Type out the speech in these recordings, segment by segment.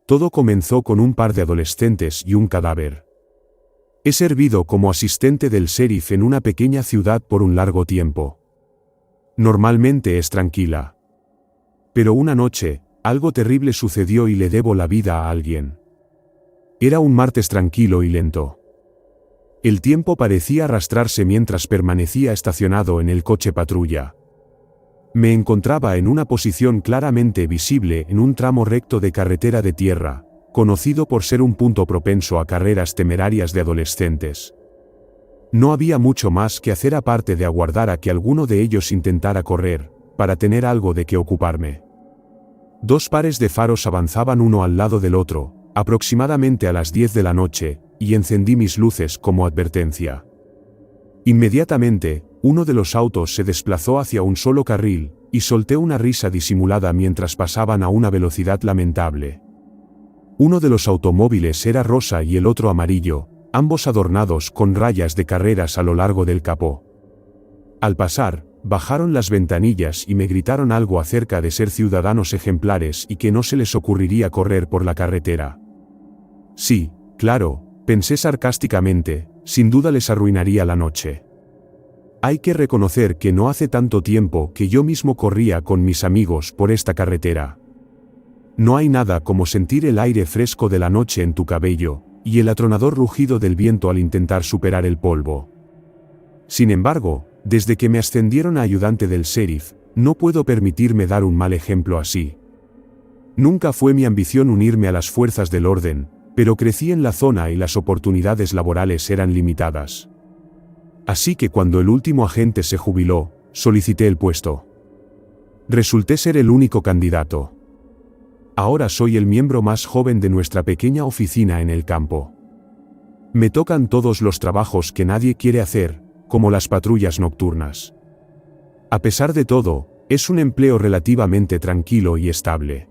Todo comenzó con un par de adolescentes y un cadáver. He servido como asistente del sheriff en una pequeña ciudad por un largo tiempo. Normalmente es tranquila. Pero una noche, algo terrible sucedió y le debo la vida a alguien. Era un martes tranquilo y lento. El tiempo parecía arrastrarse mientras permanecía estacionado en el coche patrulla. Me encontraba en una posición claramente visible en un tramo recto de carretera de tierra, conocido por ser un punto propenso a carreras temerarias de adolescentes. No había mucho más que hacer aparte de aguardar a que alguno de ellos intentara correr, para tener algo de qué ocuparme. Dos pares de faros avanzaban uno al lado del otro, aproximadamente a las 10 de la noche, y encendí mis luces como advertencia. Inmediatamente, uno de los autos se desplazó hacia un solo carril, y solté una risa disimulada mientras pasaban a una velocidad lamentable. Uno de los automóviles era rosa y el otro amarillo, ambos adornados con rayas de carreras a lo largo del capó. Al pasar, bajaron las ventanillas y me gritaron algo acerca de ser ciudadanos ejemplares y que no se les ocurriría correr por la carretera. Sí, claro, pensé sarcásticamente, sin duda les arruinaría la noche. Hay que reconocer que no hace tanto tiempo que yo mismo corría con mis amigos por esta carretera. No hay nada como sentir el aire fresco de la noche en tu cabello, y el atronador rugido del viento al intentar superar el polvo. Sin embargo, desde que me ascendieron a ayudante del sheriff, no puedo permitirme dar un mal ejemplo así. Nunca fue mi ambición unirme a las fuerzas del orden, pero crecí en la zona y las oportunidades laborales eran limitadas. Así que cuando el último agente se jubiló, solicité el puesto. Resulté ser el único candidato. Ahora soy el miembro más joven de nuestra pequeña oficina en el campo. Me tocan todos los trabajos que nadie quiere hacer, como las patrullas nocturnas. A pesar de todo, es un empleo relativamente tranquilo y estable.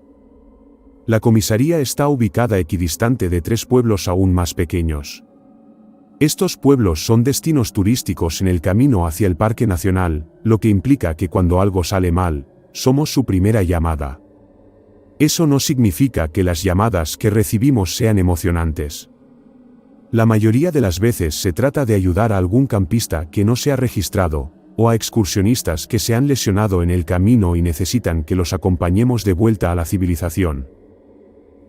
La comisaría está ubicada equidistante de 3 pueblos aún más pequeños. Estos pueblos son destinos turísticos en el camino hacia el Parque Nacional, lo que implica que cuando algo sale mal, somos su primera llamada. Eso no significa que las llamadas que recibimos sean emocionantes. La mayoría de las veces se trata de ayudar a algún campista que no se ha registrado, o a excursionistas que se han lesionado en el camino y necesitan que los acompañemos de vuelta a la civilización.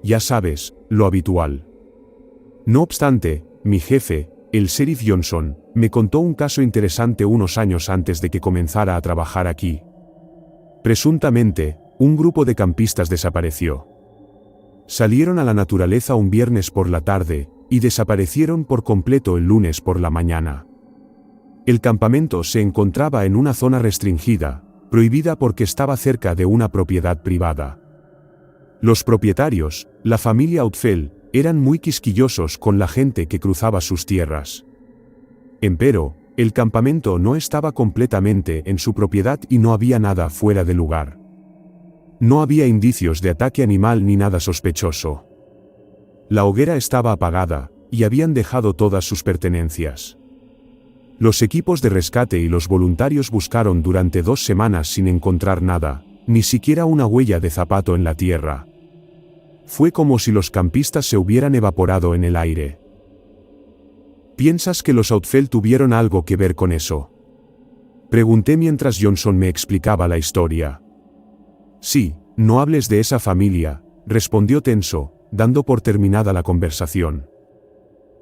Ya sabes, lo habitual. No obstante, mi jefe, el sheriff Johnson, me contó un caso interesante unos años antes de que comenzara a trabajar aquí. Presuntamente, un grupo de campistas desapareció. Salieron a la naturaleza un viernes por la tarde, y desaparecieron por completo el lunes por la mañana. El campamento se encontraba en una zona restringida, prohibida porque estaba cerca de una propiedad privada. Los propietarios, la familia Outfell, eran muy quisquillosos con la gente que cruzaba sus tierras. Empero, el campamento no estaba completamente en su propiedad y no había nada fuera de lugar. No había indicios de ataque animal ni nada sospechoso. La hoguera estaba apagada, y habían dejado todas sus pertenencias. Los equipos de rescate y los voluntarios buscaron durante 2 semanas sin encontrar nada, ni siquiera una huella de zapato en la tierra. Fue como si los campistas se hubieran evaporado en el aire. ¿Piensas que los Outfell tuvieron algo que ver con eso? Pregunté mientras Johnson me explicaba la historia. Sí, no hables de esa familia, respondió tenso, dando por terminada la conversación.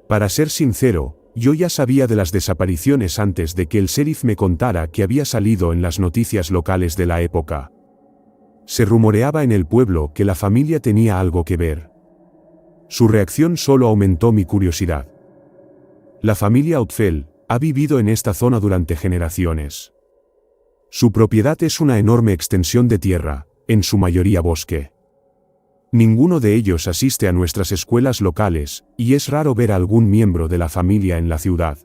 Para ser sincero, yo ya sabía de las desapariciones antes de que el sheriff me contara que había salido en las noticias locales de la época. Se rumoreaba en el pueblo que la familia tenía algo que ver. Su reacción solo aumentó mi curiosidad. La familia Outfell ha vivido en esta zona durante generaciones. Su propiedad es una enorme extensión de tierra, en su mayoría bosque. Ninguno de ellos asiste a nuestras escuelas locales, y es raro ver a algún miembro de la familia en la ciudad.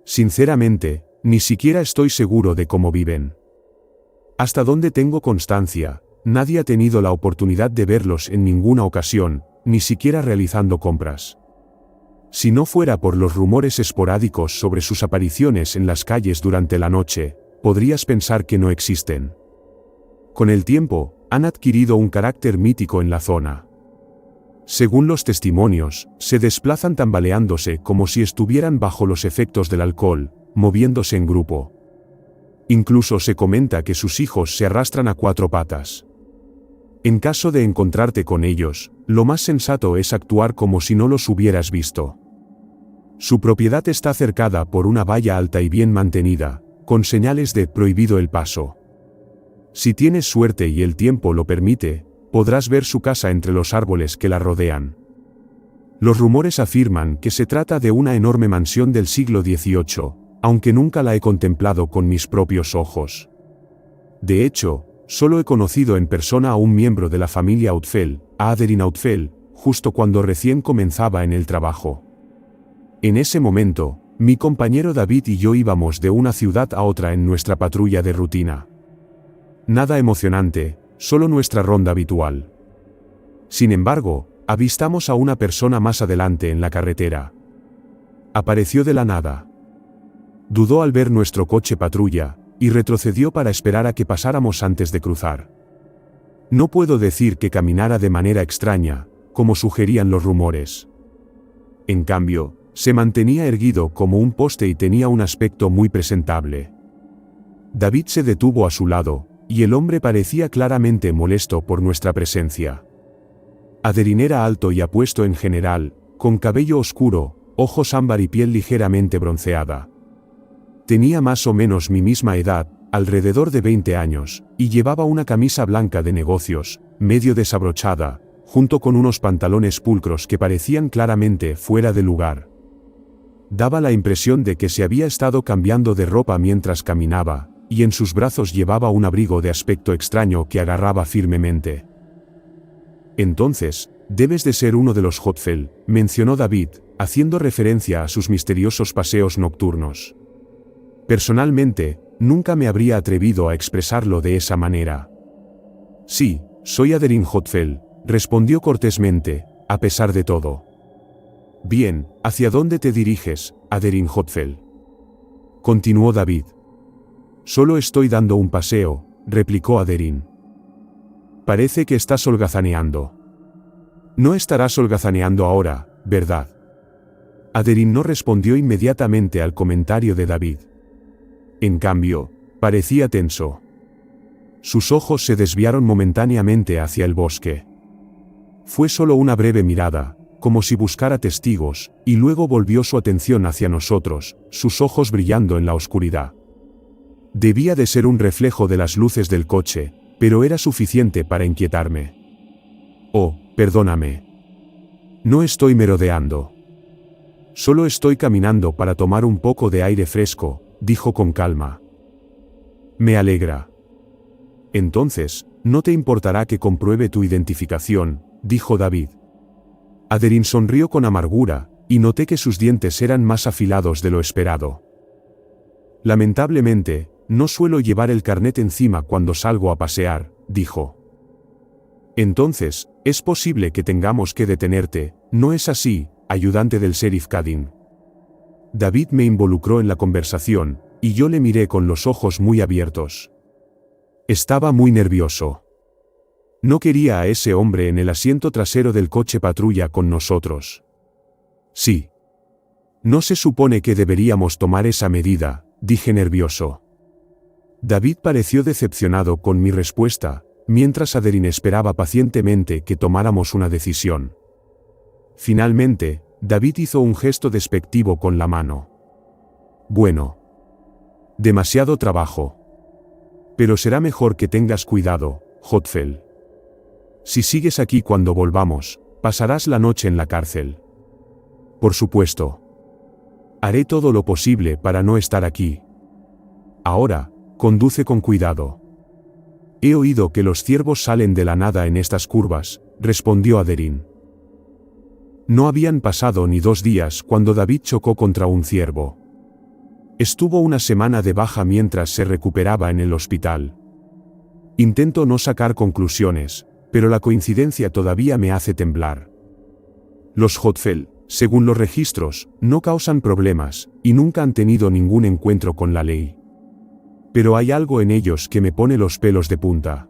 Sinceramente, ni siquiera estoy seguro de cómo viven. Hasta donde tengo constancia, nadie ha tenido la oportunidad de verlos en ninguna ocasión, ni siquiera realizando compras. Si no fuera por los rumores esporádicos sobre sus apariciones en las calles durante la noche, podrías pensar que no existen. Con el tiempo, han adquirido un carácter mítico en la zona. Según los testimonios, se desplazan tambaleándose como si estuvieran bajo los efectos del alcohol, moviéndose en grupo. Incluso se comenta que sus hijos se arrastran a 4 patas. En caso de encontrarte con ellos, lo más sensato es actuar como si no los hubieras visto. Su propiedad está cercada por una valla alta y bien mantenida, con señales de prohibido el paso. Si tienes suerte y el tiempo lo permite, podrás ver su casa entre los árboles que la rodean. Los rumores afirman que se trata de una enorme mansión del siglo XVIII, aunque nunca la he contemplado con mis propios ojos. De hecho, solo he conocido en persona a un miembro de la familia Oudfell, a Aderin Oudfell, justo cuando recién comenzaba en el trabajo. En ese momento, mi compañero David y yo íbamos de una ciudad a otra en nuestra patrulla de rutina. Nada emocionante, solo nuestra ronda habitual. Sin embargo, avistamos a una persona más adelante en la carretera. Apareció de la nada. Dudó al ver nuestro coche patrulla, y retrocedió para esperar a que pasáramos antes de cruzar. No puedo decir que caminara de manera extraña, como sugerían los rumores. En cambio, se mantenía erguido como un poste y tenía un aspecto muy presentable. David se detuvo a su lado, y el hombre parecía claramente molesto por nuestra presencia. Aderin era alto y apuesto en general, con cabello oscuro, ojos ámbar y piel ligeramente bronceada. Tenía más o menos mi misma edad, alrededor de 20 años, y llevaba una camisa blanca de negocios, medio desabrochada, junto con unos pantalones pulcros que parecían claramente fuera de lugar. Daba la impresión de que se había estado cambiando de ropa mientras caminaba, y en sus brazos llevaba un abrigo de aspecto extraño que agarraba firmemente. Entonces, debes de ser uno de los Oudfell, mencionó David, haciendo referencia a sus misteriosos paseos nocturnos. Personalmente, nunca me habría atrevido a expresarlo de esa manera. Sí, soy Aderin Oudfell, respondió cortésmente, a pesar de todo. Bien, ¿hacia dónde te diriges, Aderin Oudfell? Continuó David. Solo estoy dando un paseo, replicó Aderin. Parece que estás holgazaneando. No estarás holgazaneando ahora, ¿verdad? Aderin no respondió inmediatamente al comentario de David. En cambio, parecía tenso. Sus ojos se desviaron momentáneamente hacia el bosque. Fue solo una breve mirada, como si buscara testigos, y luego volvió su atención hacia nosotros, sus ojos brillando en la oscuridad. Debía de ser un reflejo de las luces del coche, pero era suficiente para inquietarme. Oh, perdóname. No estoy merodeando. Solo estoy caminando para tomar un poco de aire fresco, dijo con calma. Me alegra. Entonces, no te importará que compruebe tu identificación, dijo David. Aderin sonrió con amargura, y noté que sus dientes eran más afilados de lo esperado. Lamentablemente, no suelo llevar el carnet encima cuando salgo a pasear, dijo. Entonces, es posible que tengamos que detenerte, ¿no es así, ayudante del sheriff Cadin? David me involucró en la conversación, y yo le miré con los ojos muy abiertos. Estaba muy nervioso. No quería a ese hombre en el asiento trasero del coche patrulla con nosotros. Sí. No se supone que deberíamos tomar esa medida, dije nervioso. David pareció decepcionado con mi respuesta, mientras Aderin esperaba pacientemente que tomáramos una decisión. Finalmente, David hizo un gesto despectivo con la mano. Bueno. Demasiado trabajo. Pero será mejor que tengas cuidado, Oudfell. Si sigues aquí cuando volvamos, pasarás la noche en la cárcel. Por supuesto. Haré todo lo posible para no estar aquí. Ahora, conduce con cuidado. He oído que los ciervos salen de la nada en estas curvas, respondió Aderin. No habían pasado ni 2 días cuando David chocó contra un ciervo. Estuvo una semana de baja mientras se recuperaba en el hospital. Intento no sacar conclusiones, pero la coincidencia todavía me hace temblar. Los Oudfell, según los registros, no causan problemas, y nunca han tenido ningún encuentro con la ley. Pero hay algo en ellos que me pone los pelos de punta.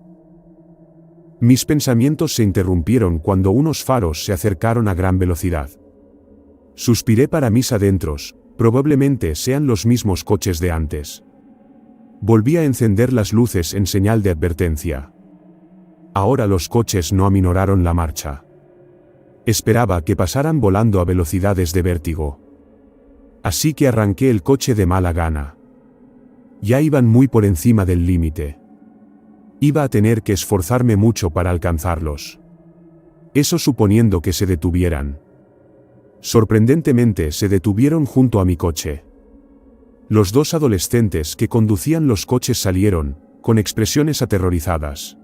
Mis pensamientos se interrumpieron cuando unos faros se acercaron a gran velocidad. Suspiré para mis adentros, probablemente sean los mismos coches de antes. Volví a encender las luces en señal de advertencia. Ahora los coches no aminoraron la marcha. Esperaba que pasaran volando a velocidades de vértigo. Así que arranqué el coche de mala gana. Ya iban muy por encima del límite. Iba a tener que esforzarme mucho para alcanzarlos. Eso suponiendo que se detuvieran. Sorprendentemente se detuvieron junto a mi coche. Los dos adolescentes que conducían los coches salieron, con expresiones aterrorizadas.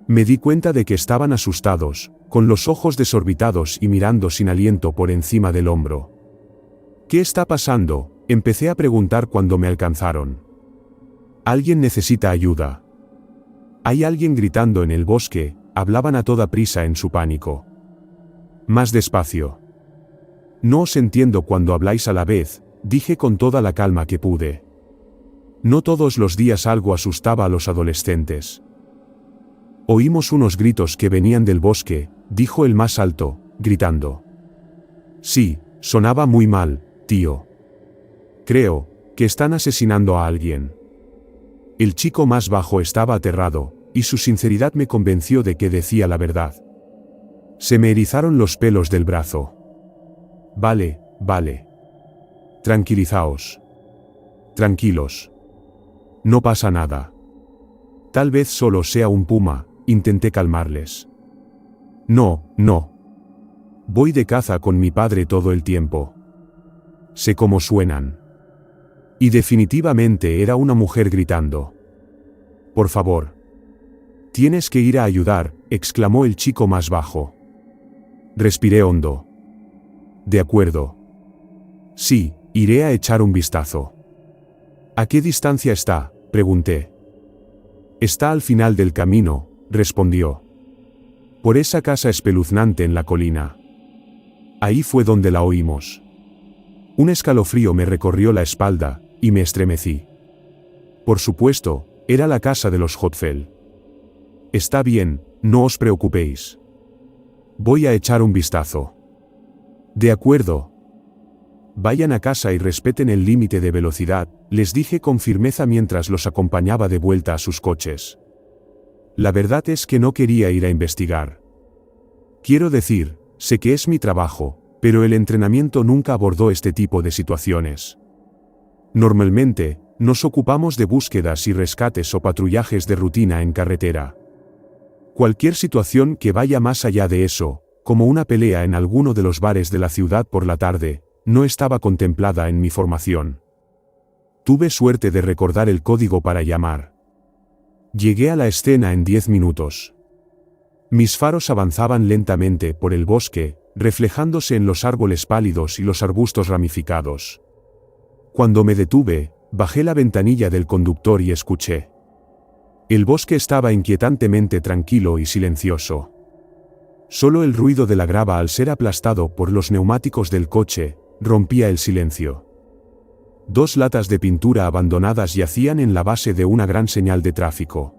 Me di cuenta de que estaban asustados, con los ojos desorbitados y mirando sin aliento por encima del hombro. ¿Qué está pasando?, empecé a preguntar cuando me alcanzaron. Alguien necesita ayuda. Hay alguien gritando en el bosque, hablaban a toda prisa en su pánico. Más despacio. No os entiendo cuando habláis a la vez, dije con toda la calma que pude. No todos los días algo asustaba a los adolescentes. Oímos unos gritos que venían del bosque, dijo el más alto, gritando. Sí, sonaba muy mal, tío. Creo que están asesinando a alguien. El chico más bajo estaba aterrado, y su sinceridad me convenció de que decía la verdad. Se me erizaron los pelos del brazo. Vale, vale. Tranquilizaos. Tranquilos. No pasa nada. Tal vez solo sea un puma, intenté calmarles. No, no. Voy de caza con mi padre todo el tiempo. Sé cómo suenan. Y definitivamente era una mujer gritando. Por favor. Tienes que ir a ayudar, exclamó el chico más bajo. Respiré hondo. De acuerdo. Sí, iré a echar un vistazo. ¿A qué distancia está?, pregunté. Está al final del camino, respondió. Por esa casa espeluznante en la colina. Ahí fue donde la oímos. Un escalofrío me recorrió la espalda, y me estremecí. Por supuesto, era la casa de los Hotfeld. Está bien, no os preocupéis. Voy a echar un vistazo. De acuerdo. Vayan a casa y respeten el límite de velocidad, les dije con firmeza mientras los acompañaba de vuelta a sus coches. La verdad es que no quería ir a investigar. Quiero decir, sé que es mi trabajo, pero el entrenamiento nunca abordó este tipo de situaciones. Normalmente, nos ocupamos de búsquedas y rescates o patrullajes de rutina en carretera. Cualquier situación que vaya más allá de eso, como una pelea en alguno de los bares de la ciudad por la tarde, no estaba contemplada en mi formación. Tuve suerte de recordar el código para llamar. Llegué a la escena en 10 minutos. Mis faros avanzaban lentamente por el bosque, reflejándose en los árboles pálidos y los arbustos ramificados. Cuando me detuve, bajé la ventanilla del conductor y escuché. El bosque estaba inquietantemente tranquilo y silencioso. Solo el ruido de la grava al ser aplastado por los neumáticos del coche, rompía el silencio. 2 latas de pintura abandonadas yacían en la base de una gran señal de tráfico.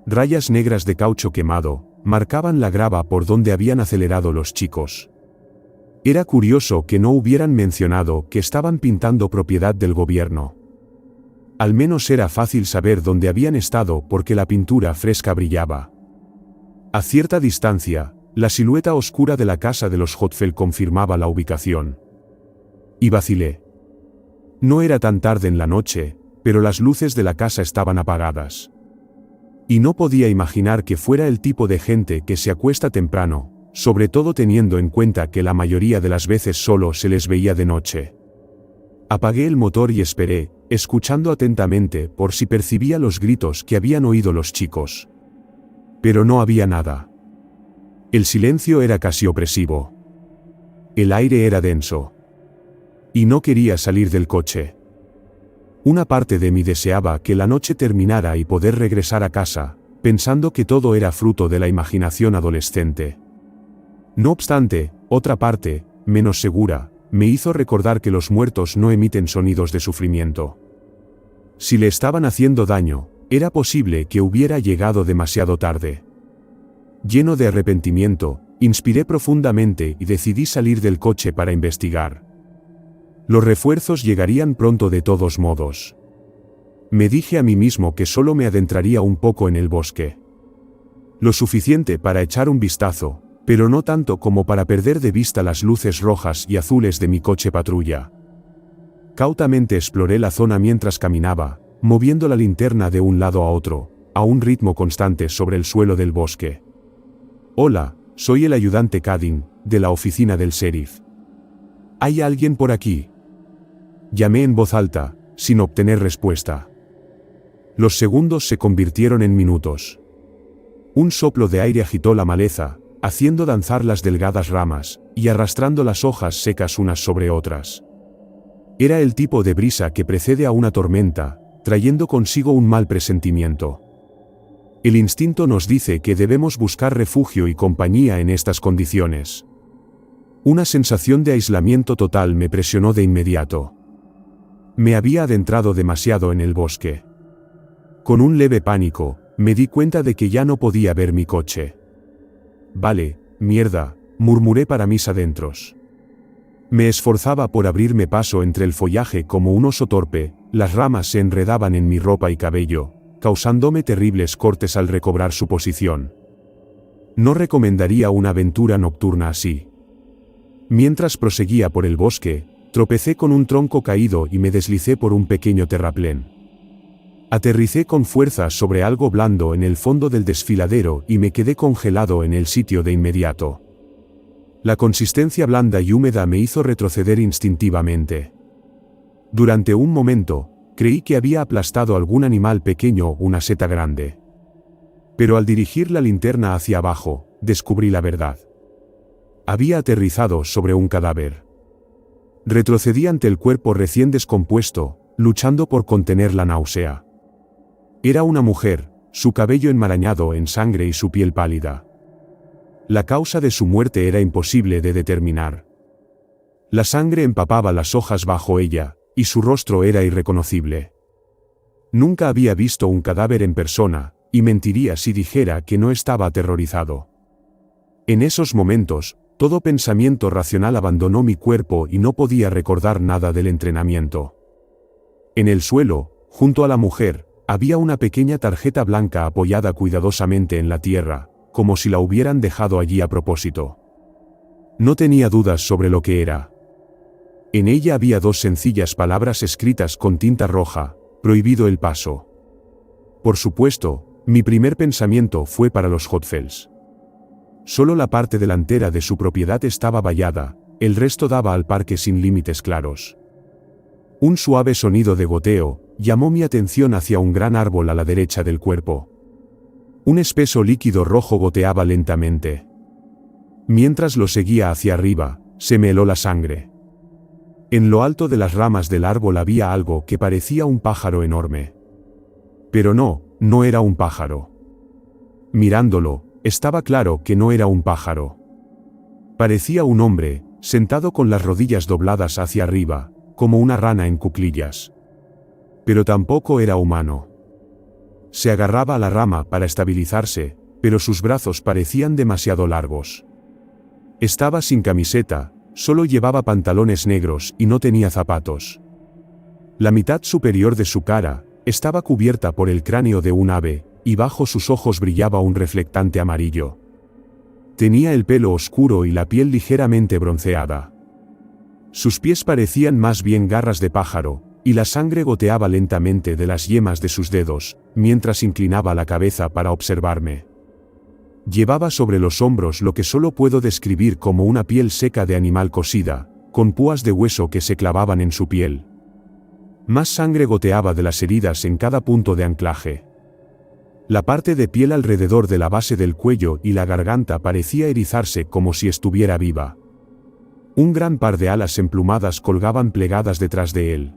Rayas negras de caucho quemado, marcaban la grava por donde habían acelerado los chicos. Era curioso que no hubieran mencionado que estaban pintando propiedad del gobierno. Al menos era fácil saber dónde habían estado porque la pintura fresca brillaba. A cierta distancia, la silueta oscura de la casa de los Hotfeld confirmaba la ubicación. Y vacilé. No era tan tarde en la noche, pero las luces de la casa estaban apagadas. Y no podía imaginar que fuera el tipo de gente que se acuesta temprano, sobre todo teniendo en cuenta que la mayoría de las veces solo se les veía de noche. Apagué el motor y esperé, escuchando atentamente por si percibía los gritos que habían oído los chicos. Pero no había nada. El silencio era casi opresivo. El aire era denso. Y no quería salir del coche. Una parte de mí deseaba que la noche terminara y poder regresar a casa, pensando que todo era fruto de la imaginación adolescente. No obstante, otra parte, menos segura, me hizo recordar que los muertos no emiten sonidos de sufrimiento. Si le estaban haciendo daño, era posible que hubiera llegado demasiado tarde. Lleno de arrepentimiento, inspiré profundamente y decidí salir del coche para investigar. Los refuerzos llegarían pronto de todos modos. Me dije a mí mismo que solo me adentraría un poco en el bosque. Lo suficiente para echar un vistazo, pero no tanto como para perder de vista las luces rojas y azules de mi coche patrulla. Cautamente exploré la zona mientras caminaba, moviendo la linterna de un lado a otro, a un ritmo constante sobre el suelo del bosque. Hola, soy el ayudante Cadin, de la oficina del sheriff. ¿Hay alguien por aquí? Llamé en voz alta, sin obtener respuesta. Los segundos se convirtieron en minutos. Un soplo de aire agitó la maleza, haciendo danzar las delgadas ramas, y arrastrando las hojas secas unas sobre otras. Era el tipo de brisa que precede a una tormenta, trayendo consigo un mal presentimiento. El instinto nos dice que debemos buscar refugio y compañía en estas condiciones. Una sensación de aislamiento total me presionó de inmediato. Me había adentrado demasiado en el bosque. Con un leve pánico, me di cuenta de que ya no podía ver mi coche. Vale, mierda, murmuré para mis adentros. Me esforzaba por abrirme paso entre el follaje como un oso torpe, las ramas se enredaban en mi ropa y cabello, causándome terribles cortes al recobrar su posición. No recomendaría una aventura nocturna así. Mientras proseguía por el bosque, tropecé con un tronco caído y me deslicé por un pequeño terraplén. Aterricé con fuerza sobre algo blando en el fondo del desfiladero y me quedé congelado en el sitio de inmediato. La consistencia blanda y húmeda me hizo retroceder instintivamente. Durante un momento, creí que había aplastado algún animal pequeño o una seta grande. Pero al dirigir la linterna hacia abajo, descubrí la verdad. Había aterrizado sobre un cadáver. Retrocedí ante el cuerpo recién descompuesto, luchando por contener la náusea. Era una mujer, su cabello enmarañado en sangre y su piel pálida. La causa de su muerte era imposible de determinar. La sangre empapaba las hojas bajo ella, y su rostro era irreconocible. Nunca había visto un cadáver en persona, y mentiría si dijera que no estaba aterrorizado. En esos momentos, todo pensamiento racional abandonó mi cuerpo y no podía recordar nada del entrenamiento. En el suelo, junto a la mujer, había una pequeña tarjeta blanca apoyada cuidadosamente en la tierra, como si la hubieran dejado allí a propósito. No tenía dudas sobre lo que era. En ella había dos sencillas palabras escritas con tinta roja: prohibido el paso. Por supuesto, mi primer pensamiento fue para los Hotfells. Solo la parte delantera de su propiedad estaba vallada, el resto daba al parque sin límites claros. Un suave sonido de goteo llamó mi atención hacia un gran árbol a la derecha del cuerpo. Un espeso líquido rojo goteaba lentamente. Mientras lo seguía hacia arriba, se me heló la sangre. En lo alto de las ramas del árbol había algo que parecía un pájaro enorme. Pero no era un pájaro. Mirándolo, estaba claro que no era un pájaro. Parecía un hombre, sentado con las rodillas dobladas hacia arriba, como una rana en cuclillas. Pero tampoco era humano. Se agarraba a la rama para estabilizarse, pero sus brazos parecían demasiado largos. Estaba sin camiseta, solo llevaba pantalones negros y no tenía zapatos. La mitad superior de su cara estaba cubierta por el cráneo de un ave, y bajo sus ojos brillaba un reflectante amarillo. Tenía el pelo oscuro y la piel ligeramente bronceada. Sus pies parecían más bien garras de pájaro, y la sangre goteaba lentamente de las yemas de sus dedos, mientras inclinaba la cabeza para observarme. Llevaba sobre los hombros lo que solo puedo describir como una piel seca de animal cosida, con púas de hueso que se clavaban en su piel. Más sangre goteaba de las heridas en cada punto de anclaje. La parte de piel alrededor de la base del cuello y la garganta parecía erizarse como si estuviera viva. Un gran par de alas emplumadas colgaban plegadas detrás de él.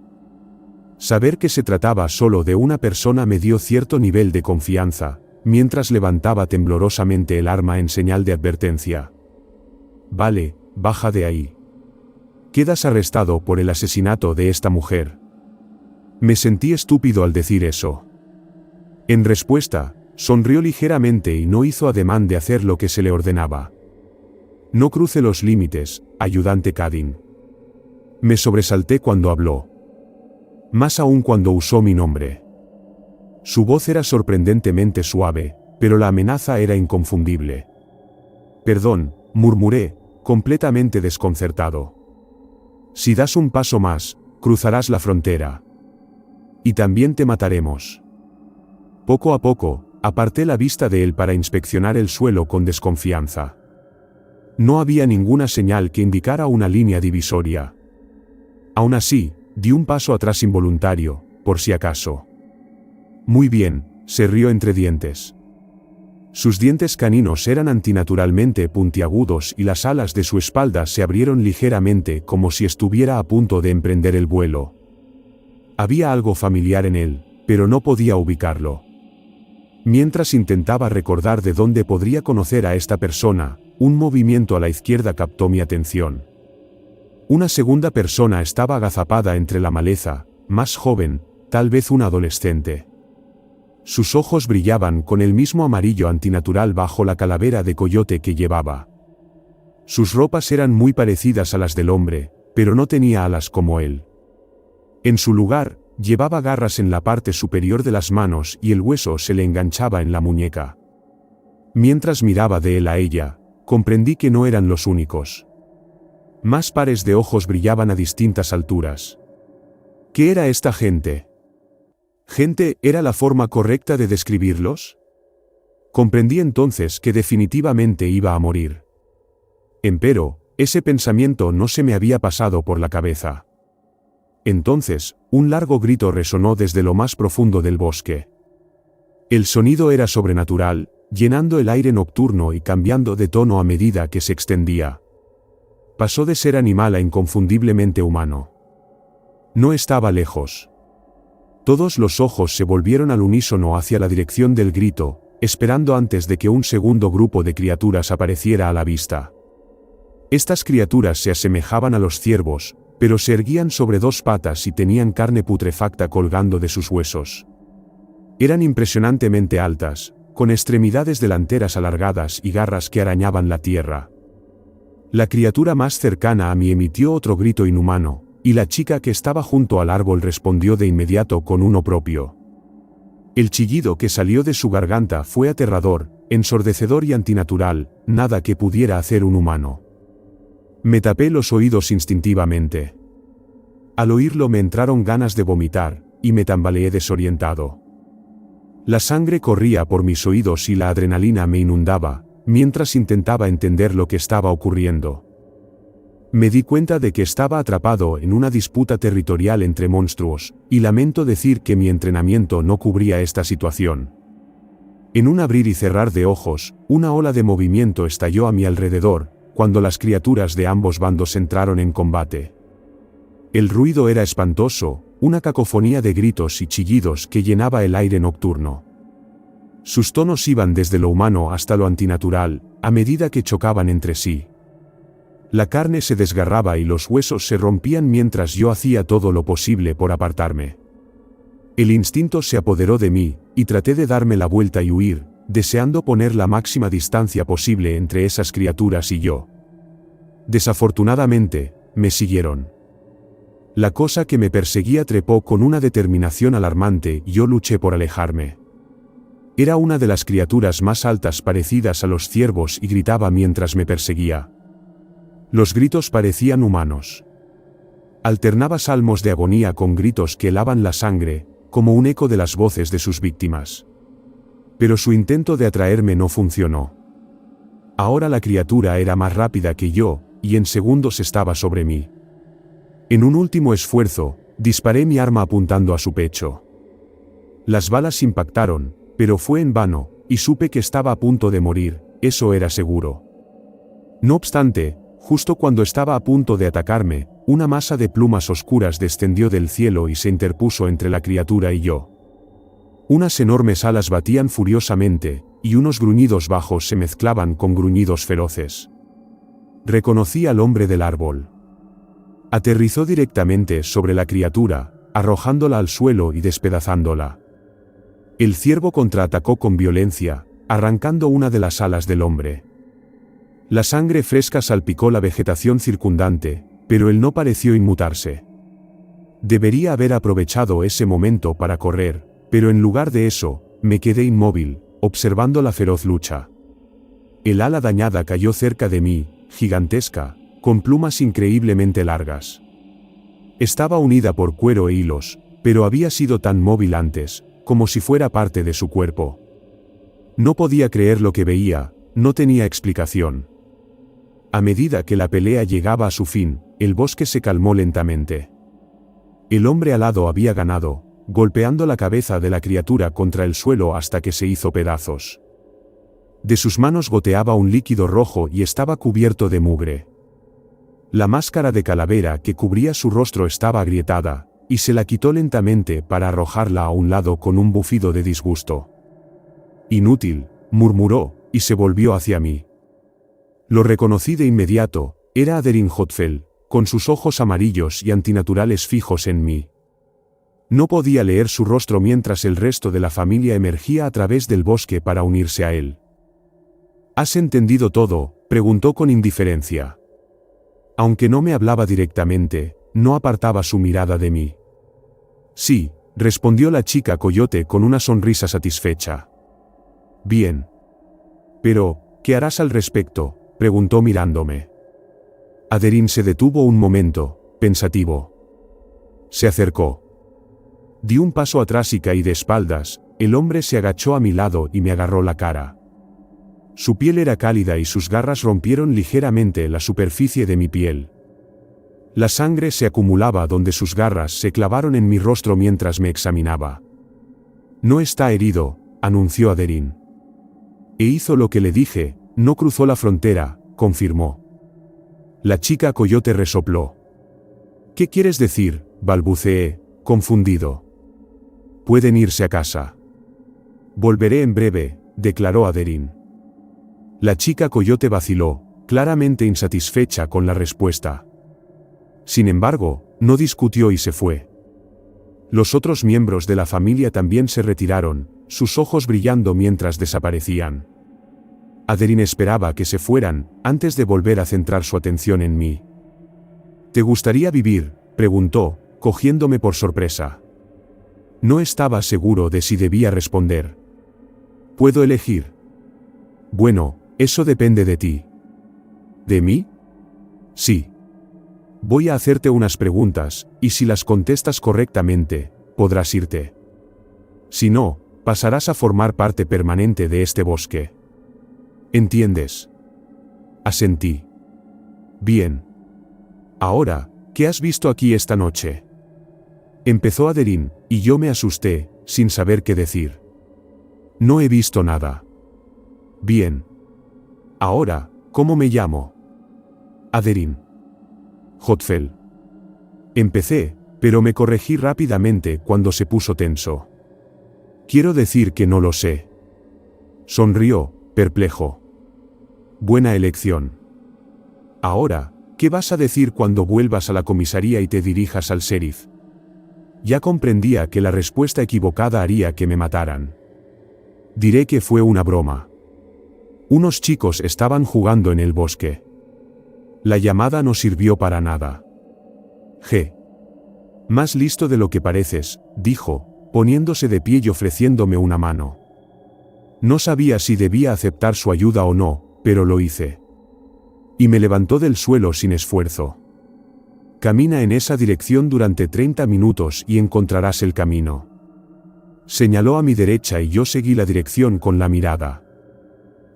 Saber que se trataba solo de una persona me dio cierto nivel de confianza, mientras levantaba temblorosamente el arma en señal de advertencia. Vale, baja de ahí. Quedas arrestado por el asesinato de esta mujer. Me sentí estúpido al decir eso. En respuesta, Sonrió ligeramente y no hizo ademán de hacer lo que se le ordenaba. No cruce los límites, ayudante Cadin. Me sobresalté cuando habló. Más aún cuando usó mi nombre. Su voz era sorprendentemente suave, pero la amenaza era inconfundible. Perdón, murmuré, completamente desconcertado. Si das un paso más, cruzarás la frontera. Y también te mataremos. Poco a poco, aparté la vista de él para inspeccionar el suelo con desconfianza. No había ninguna señal que indicara una línea divisoria. Aún así, di un paso atrás involuntario, por si acaso. Muy bien, se rió entre dientes. Sus dientes caninos eran antinaturalmente puntiagudos y las alas de su espalda se abrieron ligeramente como si estuviera a punto de emprender el vuelo. Había algo familiar en él, pero no podía ubicarlo. Mientras intentaba recordar de dónde podría conocer a esta persona, un movimiento a la izquierda captó mi atención. Una segunda persona estaba agazapada entre la maleza, más joven, tal vez una adolescente. Sus ojos brillaban con el mismo amarillo antinatural bajo la calavera de coyote que llevaba. Sus ropas eran muy parecidas a las del hombre, pero no tenía alas como él. En su lugar, llevaba garras en la parte superior de las manos y el hueso se le enganchaba en la muñeca. Mientras miraba de él a ella, comprendí que no eran los únicos. Más pares de ojos brillaban a distintas alturas. ¿Qué era esta gente? ¿Gente era la forma correcta de describirlos? Comprendí entonces que definitivamente iba a morir. Empero, ese pensamiento no se me había pasado por la cabeza. Entonces, un largo grito resonó desde lo más profundo del bosque. El sonido era sobrenatural, llenando el aire nocturno y cambiando de tono a medida que se extendía. Pasó de ser animal a inconfundiblemente humano. No estaba lejos. Todos los ojos se volvieron al unísono hacia la dirección del grito, esperando antes de que un segundo grupo de criaturas apareciera a la vista. Estas criaturas se asemejaban a los ciervos, pero se erguían sobre dos patas y tenían carne putrefacta colgando de sus huesos. Eran impresionantemente altas, con extremidades delanteras alargadas y garras que arañaban la tierra. La criatura más cercana a mí emitió otro grito inhumano, y la chica que estaba junto al árbol respondió de inmediato con uno propio. El chillido que salió de su garganta fue aterrador, ensordecedor y antinatural, nada que pudiera hacer un humano. Me tapé los oídos instintivamente. Al oírlo me entraron ganas de vomitar, y me tambaleé desorientado. La sangre corría por mis oídos y la adrenalina me inundaba, mientras intentaba entender lo que estaba ocurriendo. Me di cuenta de que estaba atrapado en una disputa territorial entre monstruos, y lamento decir que mi entrenamiento no cubría esta situación. En un abrir y cerrar de ojos, una ola de movimiento estalló a mi alrededor, cuando las criaturas de ambos bandos entraron en combate. El ruido era espantoso, una cacofonía de gritos y chillidos que llenaba el aire nocturno. Sus tonos iban desde lo humano hasta lo antinatural, a medida que chocaban entre sí. La carne se desgarraba y los huesos se rompían mientras yo hacía todo lo posible por apartarme. El instinto se apoderó de mí, y traté de darme la vuelta y huir, deseando poner la máxima distancia posible entre esas criaturas y yo. Desafortunadamente, me siguieron. La cosa que me perseguía trepó con una determinación alarmante y yo luché por alejarme. Era una de las criaturas más altas parecidas a los ciervos y gritaba mientras me perseguía. Los gritos parecían humanos. Alternaba salmos de agonía con gritos que helaban la sangre, como un eco de las voces de sus víctimas. Pero su intento de atraerme no funcionó. Ahora la criatura era más rápida que yo, y en segundos estaba sobre mí. En un último esfuerzo, disparé mi arma apuntando a su pecho. Las balas impactaron, pero fue en vano, y supe que estaba a punto de morir, eso era seguro. No obstante, justo cuando estaba a punto de atacarme, una masa de plumas oscuras descendió del cielo y se interpuso entre la criatura y yo. Unas enormes alas batían furiosamente, y unos gruñidos bajos se mezclaban con gruñidos feroces. Reconocí al hombre del árbol. Aterrizó directamente sobre la criatura, arrojándola al suelo y despedazándola. El ciervo contraatacó con violencia, arrancando una de las alas del hombre. La sangre fresca salpicó la vegetación circundante, pero él no pareció inmutarse. Debería haber aprovechado ese momento para correr, pero en lugar de eso, me quedé inmóvil, observando la feroz lucha. El ala dañada cayó cerca de mí, gigantesca, con plumas increíblemente largas. Estaba unida por cuero e hilos, pero había sido tan móvil antes, como si fuera parte de su cuerpo. No podía creer lo que veía, no tenía explicación. A medida que la pelea llegaba a su fin, el bosque se calmó lentamente. El hombre alado había ganado, golpeando la cabeza de la criatura contra el suelo hasta que se hizo pedazos. De sus manos goteaba un líquido rojo y estaba cubierto de mugre. La máscara de calavera que cubría su rostro estaba agrietada, y se la quitó lentamente para arrojarla a un lado con un bufido de disgusto. «Inútil», murmuró, y se volvió hacia mí. Lo reconocí de inmediato, era Aderin Hotfel, con sus ojos amarillos y antinaturales fijos en mí. No podía leer su rostro mientras el resto de la familia emergía a través del bosque para unirse a él. «¿Has entendido todo?», preguntó con indiferencia. Aunque no me hablaba directamente, no apartaba su mirada de mí. «Sí», respondió la chica coyote con una sonrisa satisfecha. «Bien. Pero, ¿qué harás al respecto?», preguntó mirándome. Aderin se detuvo un momento, pensativo. Se acercó. Di un paso atrás y caí de espaldas. El hombre se agachó a mi lado y me agarró la cara. Su piel era cálida y sus garras rompieron ligeramente la superficie de mi piel. La sangre se acumulaba donde sus garras se clavaron en mi rostro mientras me examinaba. «No está herido», anunció Aderin. «E hizo lo que le dije, no cruzó la frontera», confirmó. La chica coyote resopló. «¿Qué quieres decir?», balbuceé, confundido. «Pueden irse a casa». «Volveré en breve», declaró Aderin. La chica coyote vaciló, claramente insatisfecha con la respuesta. Sin embargo, no discutió y se fue. Los otros miembros de la familia también se retiraron, sus ojos brillando mientras desaparecían. Aderin esperaba que se fueran, antes de volver a centrar su atención en mí. «¿Te gustaría vivir?», preguntó, cogiéndome por sorpresa. No estaba seguro de si debía responder. «¿Puedo elegir?». «Bueno, eso depende de ti». «¿De mí?». «Sí. Voy a hacerte unas preguntas, y si las contestas correctamente, podrás irte. Si no, pasarás a formar parte permanente de este bosque. ¿Entiendes?». Asentí. «Bien. Ahora, ¿qué has visto aquí esta noche?». Empezó Aderin, y yo me asusté, sin saber qué decir. «No he visto nada». «Bien. Ahora, ¿cómo me llamo?». «Aderin Hotfel». Empecé, pero me corregí rápidamente cuando se puso tenso. «Quiero decir que no lo sé». Sonrió, perplejo. «Buena elección. Ahora, ¿qué vas a decir cuando vuelvas a la comisaría y te dirijas al sheriff?». Ya comprendía que la respuesta equivocada haría que me mataran. «Diré que fue una broma. Unos chicos estaban jugando en el bosque». La llamada no sirvió para nada. «G. Más listo de lo que pareces», dijo, poniéndose de pie y ofreciéndome una mano. No sabía si debía aceptar su ayuda o no, pero lo hice. Y me levantó del suelo sin esfuerzo. «Camina en esa dirección durante 30 minutos y encontrarás el camino». Señaló a mi derecha y yo seguí la dirección con la mirada.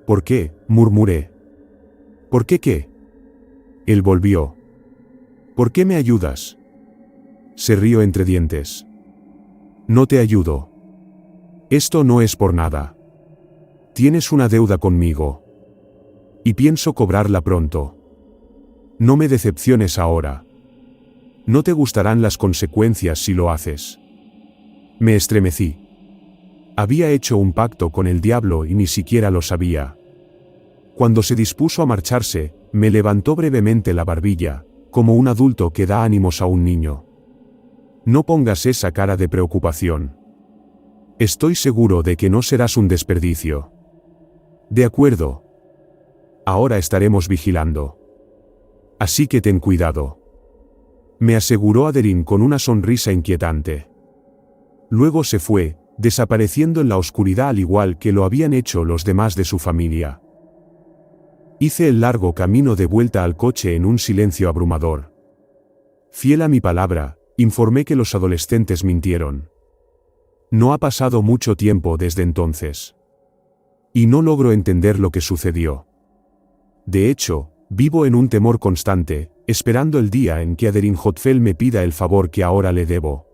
«¿Por qué?», murmuré. «¿Por qué qué?». Él volvió. «¿Por qué me ayudas?». Se rió entre dientes. «No te ayudo. Esto no es por nada. Tienes una deuda conmigo. Y pienso cobrarla pronto. No me decepciones ahora. No te gustarán las consecuencias si lo haces». Me estremecí. Había hecho un pacto con el diablo y ni siquiera lo sabía. Cuando se dispuso a marcharse, me levantó brevemente la barbilla, como un adulto que da ánimos a un niño. «No pongas esa cara de preocupación. Estoy seguro de que no serás un desperdicio. De acuerdo. Ahora estaremos vigilando. Así que ten cuidado. Me aseguró Aderin con una sonrisa inquietante. Luego se fue, desapareciendo en la oscuridad al igual que lo habían hecho los demás de su familia. Hice el largo camino de vuelta al coche en un silencio abrumador. Fiel a mi palabra, informé que los adolescentes mintieron. No ha pasado mucho tiempo desde entonces. Y no logro entender lo que sucedió. De hecho, vivo en un temor constante, esperando el día en que Aderinhotfel me pida el favor que ahora le debo.